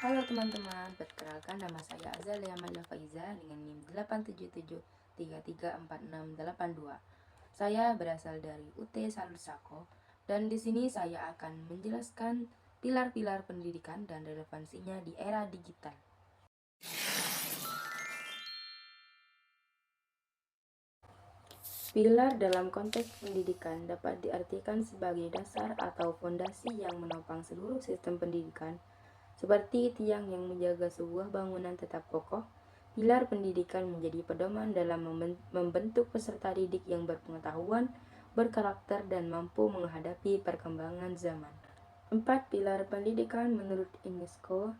Halo teman-teman, perkenalkan nama saya Azalia Amalia Faiza dengan NIM 877334682. Saya berasal dari UT Salusako dan di sini saya akan menjelaskan pilar-pilar pendidikan dan relevansinya di era digital. Pilar dalam konteks pendidikan dapat diartikan sebagai dasar atau fondasi yang menopang seluruh sistem pendidikan. Seperti tiang yang menjaga sebuah bangunan tetap kokoh, pilar pendidikan menjadi pedoman dalam membentuk peserta didik yang berpengetahuan, berkarakter, dan mampu menghadapi perkembangan zaman. 4 pilar pendidikan menurut UNESCO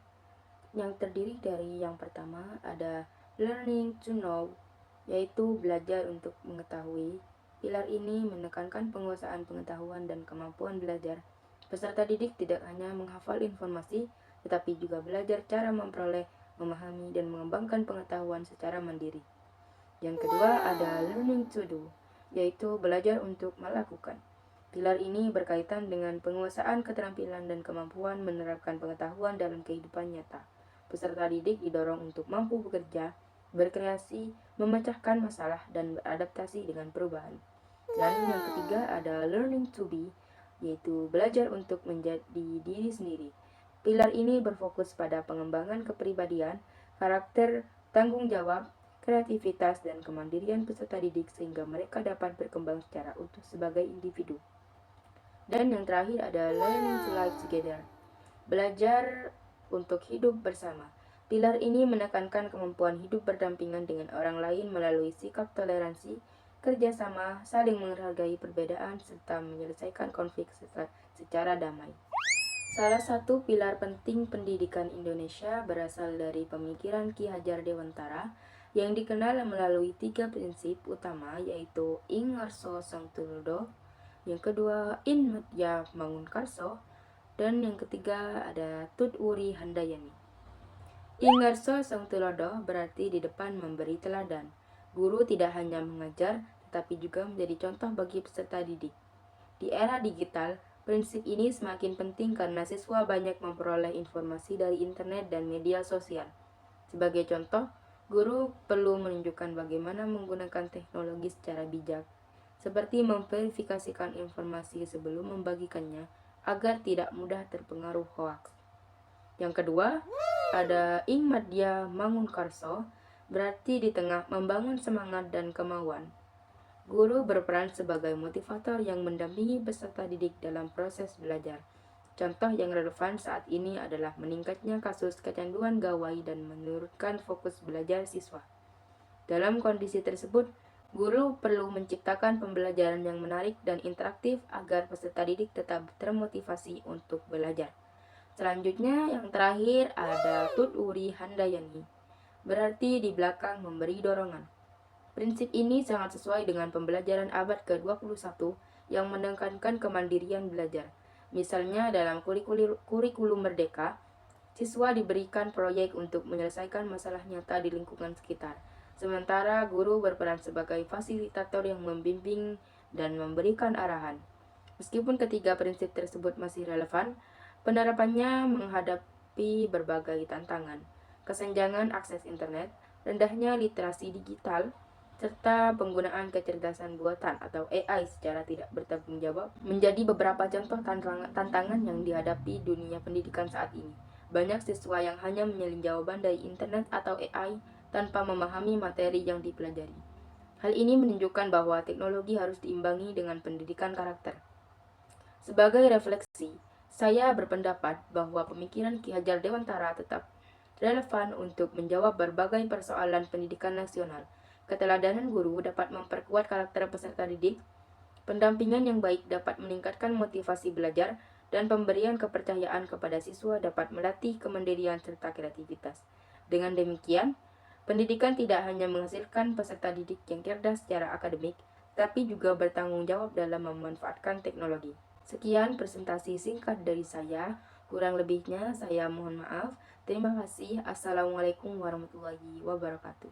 yang terdiri dari yang pertama ada learning to know, yaitu belajar untuk mengetahui. Pilar ini menekankan penguasaan pengetahuan dan kemampuan belajar. Peserta didik tidak hanya menghafal informasi, tetapi juga belajar cara memperoleh, memahami, dan mengembangkan pengetahuan secara mandiri. Yang kedua ada learning to do, yaitu belajar untuk melakukan. Pilar ini berkaitan dengan penguasaan keterampilan dan kemampuan menerapkan pengetahuan dalam kehidupan nyata. Peserta didik didorong untuk mampu bekerja, berkreasi, memecahkan masalah, dan beradaptasi dengan perubahan. Dan yang ketiga ada learning to be, yaitu belajar untuk menjadi diri sendiri. Pilar ini berfokus pada pengembangan kepribadian, karakter, tanggung jawab, kreativitas, dan kemandirian peserta didik sehingga mereka dapat berkembang secara utuh sebagai individu. Dan yang terakhir ada learning to live together, belajar untuk hidup bersama. Pilar ini menekankan kemampuan hidup berdampingan dengan orang lain melalui sikap toleransi, kerjasama, saling menghargai perbedaan, serta menyelesaikan konflik secara damai. Salah satu pilar penting pendidikan Indonesia berasal dari pemikiran Ki Hajar Dewantara yang dikenal melalui 3 prinsip utama, yaitu Ing Ngarso Sang Tulodo, yang kedua In Madya Mangunkarso, dan yang ketiga ada Tut Uri Handayani. Ing Ngarso Sang Tulodo berarti di depan memberi teladan. Guru tidak hanya mengajar, tetapi juga menjadi contoh bagi peserta didik. Di era digital, prinsip ini semakin penting karena siswa banyak memperoleh informasi dari internet dan media sosial. Sebagai contoh, guru perlu menunjukkan bagaimana menggunakan teknologi secara bijak, seperti memverifikasikan informasi sebelum membagikannya agar tidak mudah terpengaruh hoaks. Yang kedua, ada Ing Madya Mangunkarso, berarti di tengah membangun semangat dan kemauan. Guru berperan sebagai motivator yang mendampingi peserta didik dalam proses belajar. Contoh yang relevan saat ini adalah meningkatnya kasus kecanduan gawai dan menurunkan fokus belajar siswa. Dalam kondisi tersebut, guru perlu menciptakan pembelajaran yang menarik dan interaktif agar peserta didik tetap termotivasi untuk belajar. Selanjutnya, yang terakhir ada Tut Uri Handayani, berarti di belakang memberi dorongan. Prinsip ini sangat sesuai dengan pembelajaran abad ke-21 yang menekankan kemandirian belajar. Misalnya dalam kurikulum Merdeka, siswa diberikan proyek untuk menyelesaikan masalah nyata di lingkungan sekitar. Sementara guru berperan sebagai fasilitator yang membimbing dan memberikan arahan. Meskipun ketiga prinsip tersebut masih relevan, penerapannya menghadapi berbagai tantangan. Kesenjangan akses internet, rendahnya literasi digital, serta penggunaan kecerdasan buatan atau AI secara tidak bertanggung jawab menjadi beberapa contoh tantangan yang dihadapi dunia pendidikan saat ini. Banyak siswa yang hanya menyelin jawaban dari internet atau AI tanpa memahami materi yang dipelajari. Hal ini menunjukkan bahwa teknologi harus diimbangi dengan pendidikan karakter. Sebagai refleksi, saya berpendapat bahwa pemikiran Ki Hajar Dewantara tetap relevan untuk menjawab berbagai persoalan pendidikan nasional. Keteladanan guru dapat memperkuat karakter peserta didik, pendampingan yang baik dapat meningkatkan motivasi belajar, dan pemberian kepercayaan kepada siswa dapat melatih kemandirian serta kreativitas. Dengan demikian, pendidikan tidak hanya menghasilkan peserta didik yang cerdas secara akademik, tapi juga bertanggung jawab dalam memanfaatkan teknologi. Sekian presentasi singkat dari saya, kurang lebihnya saya mohon maaf. Terima kasih. Assalamualaikum warahmatullahi wabarakatuh.